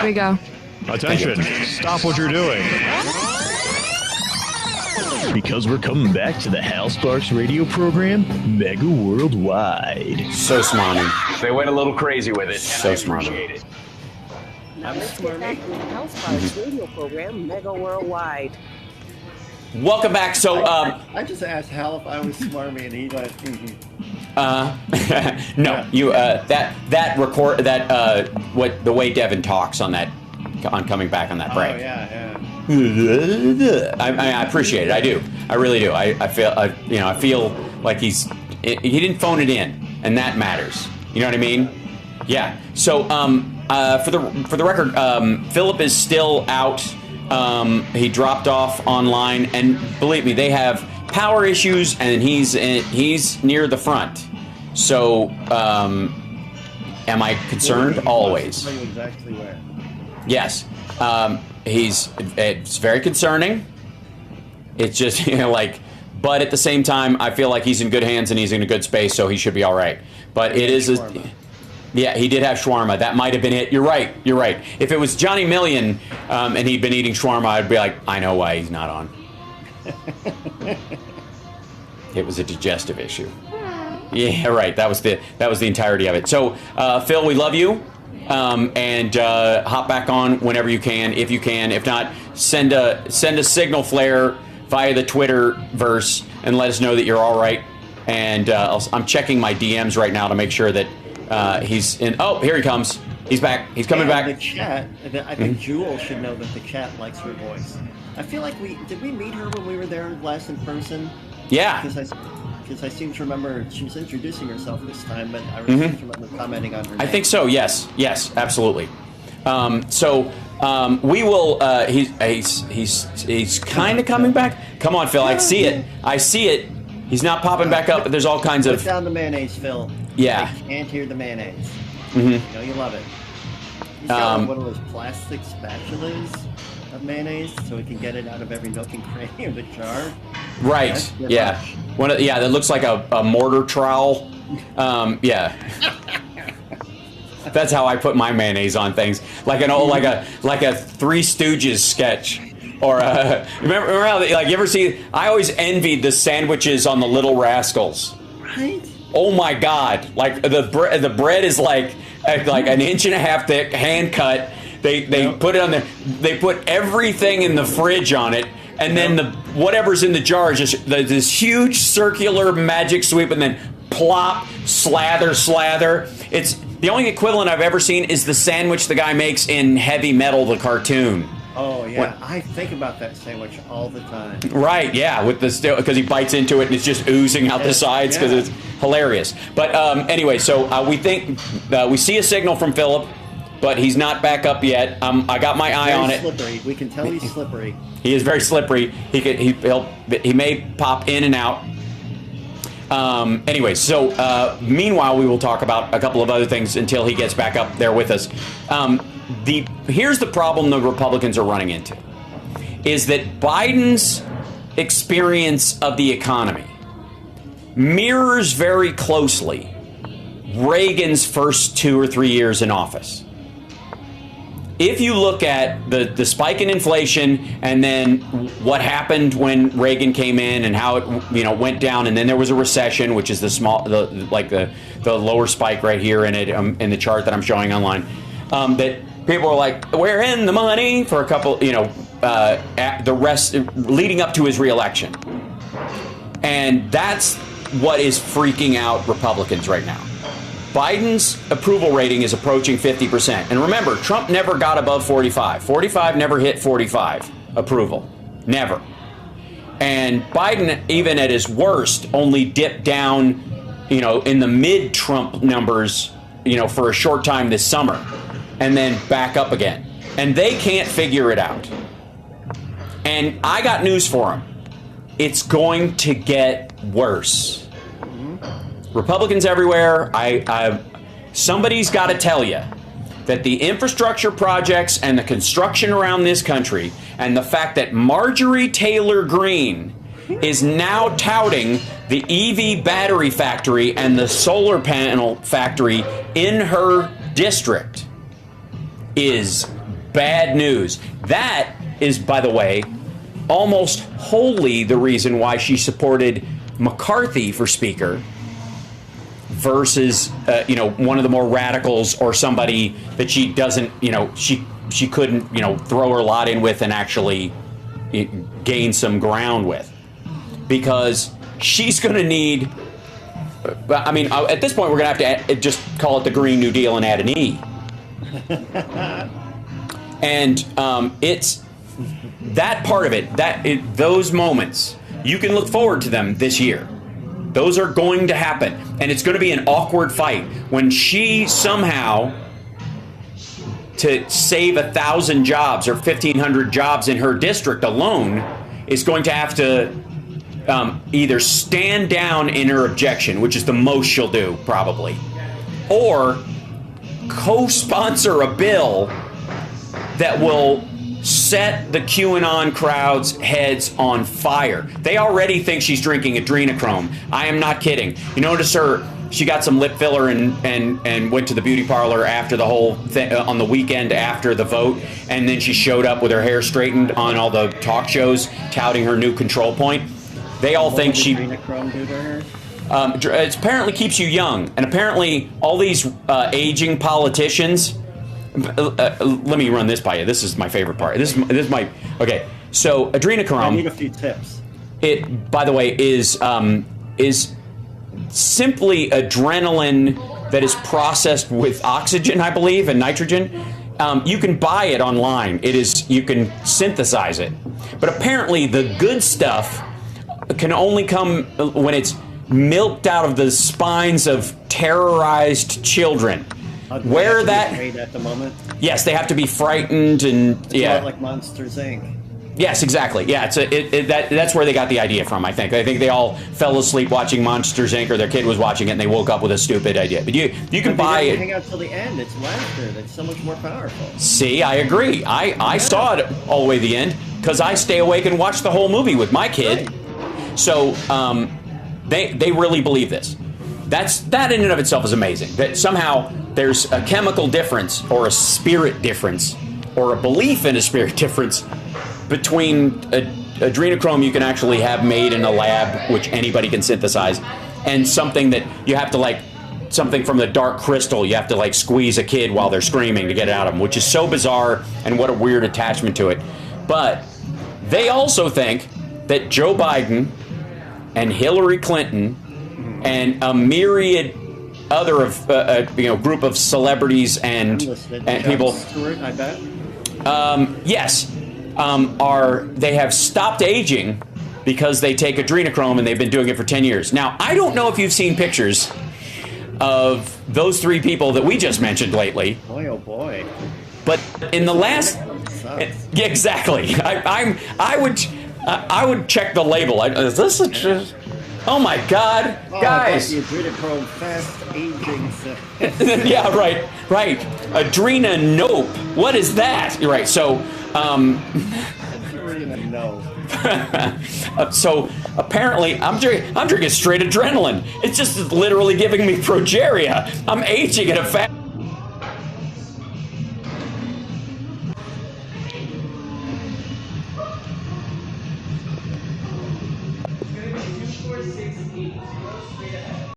we go. Attention, stop what you're doing. Because we're coming back to the Hal Sparks radio program, Mega Worldwide. So smarmy. They went a little crazy with it. So and I smarmy. appreciate it. Now let's get back to the Hal Sparks radio program, Mega Worldwide. Welcome back. So, I just asked Hal if I was smarmy, and he went, no, you what the way Devin talks on coming back on that break. Oh yeah. I appreciate it. I do. I really do. I feel like he didn't phone it in, and that matters. You know what I mean? Yeah. So for the record, Philip is still out. He dropped off online, and believe me, they have power issues, and he's near the front. So, am I concerned? Always. Tell you exactly where. Yes. It's very concerning. It's just, but at the same time, I feel like he's in good hands and he's in a good space, so he should be all right. But it is yeah, he did have shawarma. That might have been it. You're right. If it was Johnny Million and he'd been eating shawarma, I'd be like, I know why he's not on. It was a digestive issue. Yeah, right. That was the entirety of it. So, Phil, we love you. And hop back on whenever you can, if you can. If not, send a signal flare via the Twitterverse and let us know that you're all right. And I'm checking my DMs right now to make sure that he's in. Oh, here he comes. He's back. He's coming back. The chat. I think Jewel should know that the chat likes her voice. I feel like did we meet her when we were there last in person? Yeah. Because I seem to remember she was introducing herself this time, but I seem to remember commenting on her name. I think so. Yes, absolutely. We will. He's kind of coming back. Come on, Phil. I see it. He's not popping back up, but there's all kinds of. Put down the mayonnaise, Phil. Yeah. I can't hear the mayonnaise. Mm-hmm. You know you love it. He's got one of those plastic spatulas of mayonnaise, so we can get it out of every nook and cranny of the jar. Right. Yeah. That looks like a mortar trowel. Yeah. That's how I put my mayonnaise on things, like a Three Stooges sketch, or remember how you ever see? I always envied the sandwiches on the Little Rascals. Right. Oh my God! Like the bread is like an inch and a half thick, hand cut. They put it on there. They put everything in the fridge on it. And then whatever's in the jar is just this huge circular magic sweep, and then plop, slather. It's the only equivalent I've ever seen is the sandwich the guy makes in Heavy Metal, the cartoon. Oh yeah, I think about that sandwich all the time. Right, yeah, with because he bites into it and it's just oozing out the sides because it's hilarious. But anyway, so we think we see a signal from Philip, but he's not back up yet. I got my eye on it. Slippery. We can tell he's slippery. He is very slippery. He may pop in and out. Anyway, so meanwhile, we will talk about a couple of other things until he gets back up there with us. Here's the problem the Republicans are running into, is that Biden's experience of the economy mirrors very closely Reagan's first 2 or 3 years in office. If you look at the spike in inflation and then what happened when Reagan came in and how it went down, and then there was a recession, which is the lower spike right here in it in the chart that I'm showing online, that people are like, we're in the money for a couple, the rest leading up to his reelection, and that's what is freaking out Republicans right now. Biden's approval rating is approaching 50%. And remember, Trump never got above 45. 45 never hit 45 approval. Never. And Biden, even at his worst, only dipped down, in the mid-Trump numbers, for a short time this summer. And then back up again. And they can't figure it out. And I got news for them. It's going to get worse. Republicans everywhere, somebody's got to tell you that the infrastructure projects and the construction around this country and the fact that Marjorie Taylor Greene is now touting the EV battery factory and the solar panel factory in her district is bad news. That is, by the way, almost wholly the reason why she supported McCarthy for Speaker versus, one of the more radicals or somebody that she doesn't, she couldn't, throw her lot in with and actually gain some ground with. Because she's going to need, at this point, we're going to have to just call it the Green New Deal and add an E. And it's that part of it, those moments, you can look forward to them this year. Those are going to happen. And it's going to be an awkward fight when she somehow, to save 1,000 jobs or 1,500 jobs in her district alone, is going to have to either stand down in her objection, which is the most she'll do, probably, or co-sponsor a bill that will set the QAnon crowd's heads on fire. They already think she's drinking adrenochrome. I am not kidding. You notice she got some lip filler and went to the beauty parlor after the whole thing, on the weekend after the vote, and then she showed up with her hair straightened on all the talk shows touting her new control point. They all think she... Adrenochrome do to her? It apparently keeps you young, and apparently all these aging politicians... let me run this by you. This is my favorite part. This is my... Okay, so adrenochrome... I need a few tips. It, by the way, is simply adrenaline that is processed with oxygen, I believe, and nitrogen. You can buy it online. You can synthesize it. But apparently the good stuff can only come when it's milked out of the spines of terrorized children. Where that at the moment? Yes, they have to be frightened and It's like Monsters Inc. Yes, exactly. Yeah, that's where they got the idea from. I think they all fell asleep watching Monsters Inc. or their kid was watching it and they woke up with a stupid idea. But you can buy it. Hang out till the end. It's laughter. That's so much more powerful. See, I agree. I saw it all the way to the end because I stay awake and watch the whole movie with my kid. Right. So they really believe this. That in and of itself is amazing. That somehow there's a chemical difference or a spirit difference or a belief in a spirit difference between adrenochrome you can actually have made in a lab, which anybody can synthesize, and something that you have to something from the dark crystal, you have to squeeze a kid while they're screaming to get it out of them, which is so bizarre and what a weird attachment to it. But they also think that Joe Biden and Hillary Clinton and a myriad other of group of celebrities and people. Stewart, I bet. Yes, they have stopped aging because they take adrenochrome and they've been doing it for 10 years. Now, I don't know if you've seen pictures of those three people that we just mentioned lately. Boy, oh boy! But in the last, yeah, exactly. I would check the label. Is this a? Oh my God, guys! The adrenochrome fast aging. Yeah, right. Adrenonope. What is that? You're right. So, so apparently, I'm drinking straight adrenaline. It's just literally giving me progeria. I'm aging at a fast.